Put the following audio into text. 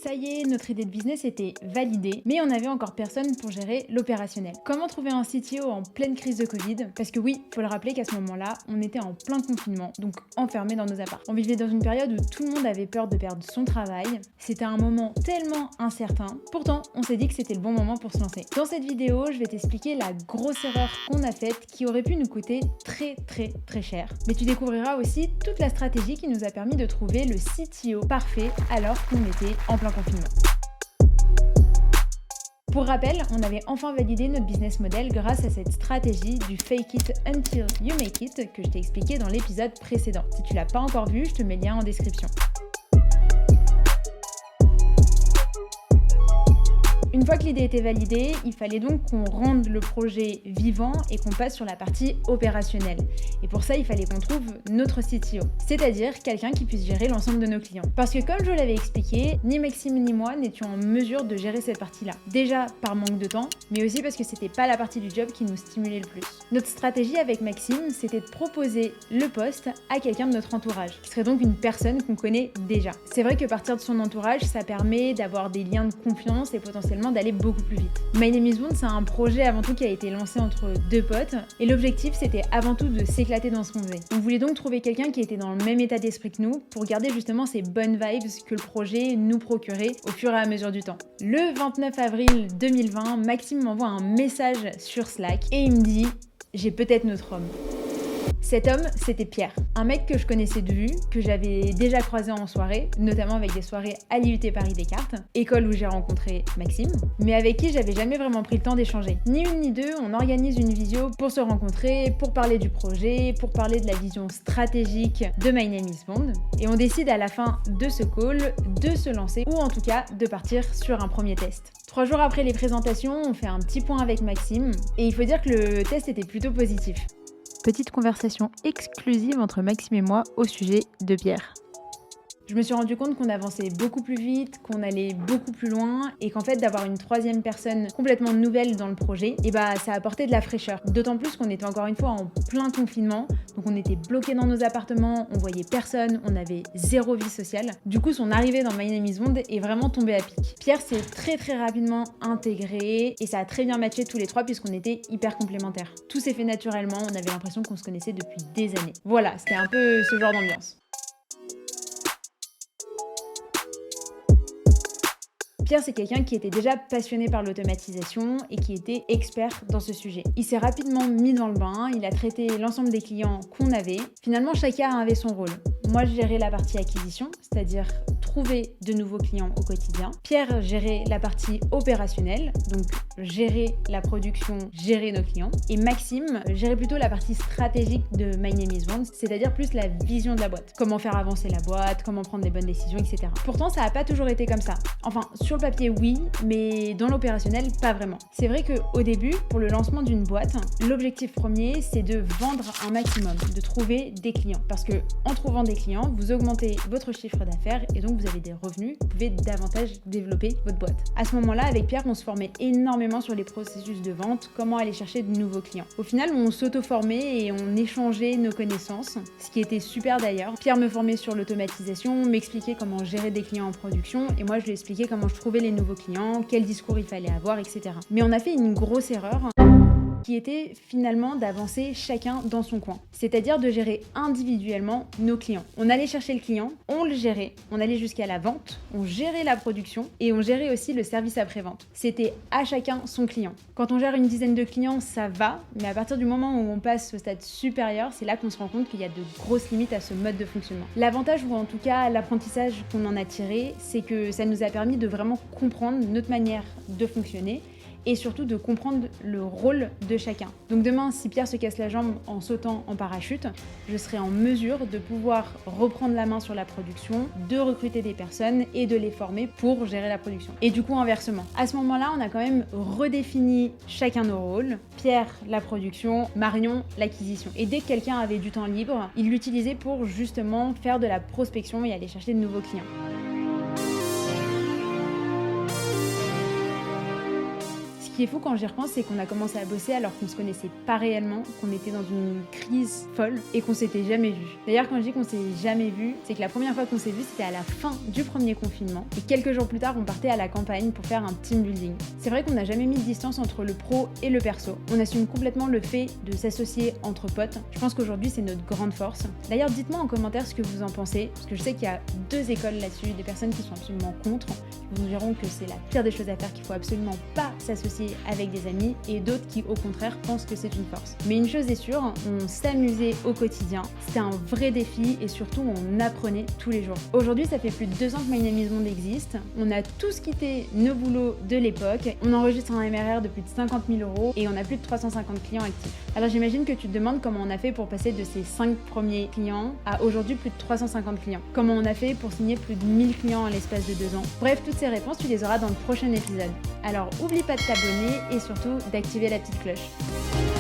Ça y est, notre idée de business était validée, mais on n'avait encore personne pour gérer l'opérationnel. Comment trouver un CTO en pleine crise de Covid? Parce que oui, faut le rappeler qu'à ce moment-là, on était en plein confinement, donc enfermés dans nos apparts. On vivait dans une période où tout le monde avait peur de perdre son travail. C'était un moment tellement incertain. Pourtant, on s'est dit que c'était le bon moment pour se lancer. Dans cette vidéo, je vais t'expliquer la grosse erreur qu'on a faite qui aurait pu nous coûter très cher. Mais tu découvriras aussi toute la stratégie qui nous a permis de trouver le CTO parfait alors qu'on était en plein confinement. Pour rappel, on avait enfin validé notre business model grâce à cette stratégie du fake it until you make it que je t'ai expliqué dans l'épisode précédent. Si tu l'as pas encore vu, je te mets le lien en description. Une fois que l'idée était validée, il fallait donc qu'on rende le projet vivant et qu'on passe sur la partie opérationnelle. Et pour ça, il fallait qu'on trouve notre CTO, c'est-à-dire quelqu'un qui puisse gérer l'ensemble de nos clients. Parce que comme je l'avais expliqué, ni Maxime ni moi n'étions en mesure de gérer cette partie-là. Déjà par manque de temps, mais aussi parce que c'était pas la partie du job qui nous stimulait le plus. Notre stratégie avec Maxime, c'était de proposer le poste à quelqu'un de notre entourage, qui serait donc une personne qu'on connaît déjà. C'est vrai que partir de son entourage, ça permet d'avoir des liens de confiance et potentiellement d'aller beaucoup plus vite. My Name is Bond, c'est un projet avant tout qui a été lancé entre deux potes et l'objectif c'était avant tout de s'éclater dans ce qu'on faisait. On voulait donc trouver quelqu'un qui était dans le même état d'esprit que nous pour garder justement ces bonnes vibes que le projet nous procurait au fur et à mesure du temps. Le 29 avril 2020, Maxime m'envoie un message sur Slack et il me dit « J'ai peut-être notre homme ». Cet homme, c'était Pierre, un mec que je connaissais de vue, que j'avais déjà croisé en soirée, notamment avec des soirées à l'IUT Paris Descartes, école où j'ai rencontré Maxime, mais avec qui j'avais jamais vraiment pris le temps d'échanger. Ni une ni deux, on organise une visio pour se rencontrer, pour parler du projet, pour parler de la vision stratégique de My Name is Bond, et on décide à la fin de ce call de se lancer, ou en tout cas de partir sur un premier test. 3 jours après les présentations, on fait un petit point avec Maxime, et il faut dire que le test était plutôt positif. Petite conversation exclusive entre Maxime et moi au sujet de Pierre. Je me suis rendu compte qu'on avançait beaucoup plus vite, qu'on allait beaucoup plus loin et qu'en fait d'avoir une troisième personne complètement nouvelle dans le projet, ça apportait de la fraîcheur. D'autant plus qu'on était encore une fois en plein confinement, donc on était bloqués dans nos appartements, on voyait personne, on avait zéro vie sociale. Du coup, son arrivée dans My Name is Bond est vraiment tombée à pic. Pierre s'est très rapidement intégré et ça a très bien matché tous les trois puisqu'on était hyper complémentaires. Tout s'est fait naturellement, on avait l'impression qu'on se connaissait depuis des années. Voilà, c'était un peu ce genre d'ambiance. Pierre, c'est quelqu'un qui était déjà passionné par l'automatisation et qui était expert dans ce sujet. Il s'est rapidement mis dans le bain, il a traité l'ensemble des clients qu'on avait. Finalement, chacun avait son rôle. Moi, je gérais la partie acquisition, c'est-à-dire trouver de nouveaux clients au quotidien. Pierre gérait la partie opérationnelle, donc gérer la production, gérer nos clients. Et Maxime gérait plutôt la partie stratégique de My Name is Bond, c'est-à-dire plus la vision de la boîte. Comment faire avancer la boîte, comment prendre des bonnes décisions, etc. Pourtant, ça n'a pas toujours été comme ça. Enfin, sur le papier, oui, mais dans l'opérationnel, pas vraiment. C'est vrai qu'au début, pour le lancement d'une boîte, l'objectif premier, c'est de vendre un maximum, de trouver des clients. Parce que en trouvant des clients, vous augmentez votre chiffre d'affaires et donc vous avez des revenus, vous pouvez davantage développer votre boîte. À ce moment-là, avec Pierre, on se formait énormément sur les processus de vente, comment aller chercher de nouveaux clients. Au final, on s'auto-formait et on échangeait nos connaissances, ce qui était super d'ailleurs. Pierre me formait sur l'automatisation, m'expliquait comment gérer des clients en production et moi je lui expliquais comment je trouvais les nouveaux clients, quel discours il fallait avoir, etc. Mais on a fait une grosse erreur qui était finalement d'avancer chacun dans son coin, c'est-à-dire de gérer individuellement nos clients. On allait chercher le client, on le gérait, on allait jusqu'à la vente, on gérait la production et on gérait aussi le service après-vente. C'était à chacun son client. Quand on gère une dizaine de clients, ça va, mais à partir du moment où on passe au stade supérieur, c'est là qu'on se rend compte qu'il y a de grosses limites à ce mode de fonctionnement. L'avantage, ou en tout cas l'apprentissage qu'on en a tiré, c'est que ça nous a permis de vraiment comprendre notre manière de fonctionner et surtout de comprendre le rôle de chacun. Donc demain, si Pierre se casse la jambe en sautant en parachute, je serai en mesure de pouvoir reprendre la main sur la production, de recruter des personnes et de les former pour gérer la production. Et du coup, inversement. À ce moment-là, on a quand même redéfini chacun nos rôles. Pierre, la production, Marion, l'acquisition. Et dès que quelqu'un avait du temps libre, il l'utilisait pour justement faire de la prospection et aller chercher de nouveaux clients. Ce qui est fou quand j'y repense, c'est qu'on a commencé à bosser alors qu'on se connaissait pas réellement, qu'on était dans une crise folle et qu'on s'était jamais vu. D'ailleurs, quand je dis qu'on s'est jamais vu, c'est que la première fois qu'on s'est vu, c'était à la fin du premier confinement et quelques jours plus tard, on partait à la campagne pour faire un team building. C'est vrai qu'on n'a jamais mis de distance entre le pro et le perso. On assume complètement le fait de s'associer entre potes. Je pense qu'aujourd'hui, c'est notre grande force. D'ailleurs, dites-moi en commentaire ce que vous en pensez, parce que je sais qu'il y a deux écoles là-dessus, des personnes qui sont absolument contre, qui vous diront que c'est la pire des choses à faire, qu'il faut absolument pas s'associer avec des amis, et d'autres qui, au contraire, pensent que c'est une force. Mais une chose est sûre, on s'amusait au quotidien, c'était un vrai défi, et surtout, on apprenait tous les jours. Aujourd'hui, ça fait plus de 2 ans que My Name is Bond existe, on a tous quitté nos boulots de l'époque, on enregistre un MRR de plus de 50 000 €, et on a plus de 350 clients actifs. Alors j'imagine que tu te demandes comment on a fait pour passer de ces 5 premiers clients à aujourd'hui plus de 350 clients. Comment on a fait pour signer plus de 1000 clients en l'espace de 2 ans. Bref, toutes ces réponses, tu les auras dans le prochain épisode. Alors oublie pas de t'abonner et surtout d'activer la petite cloche.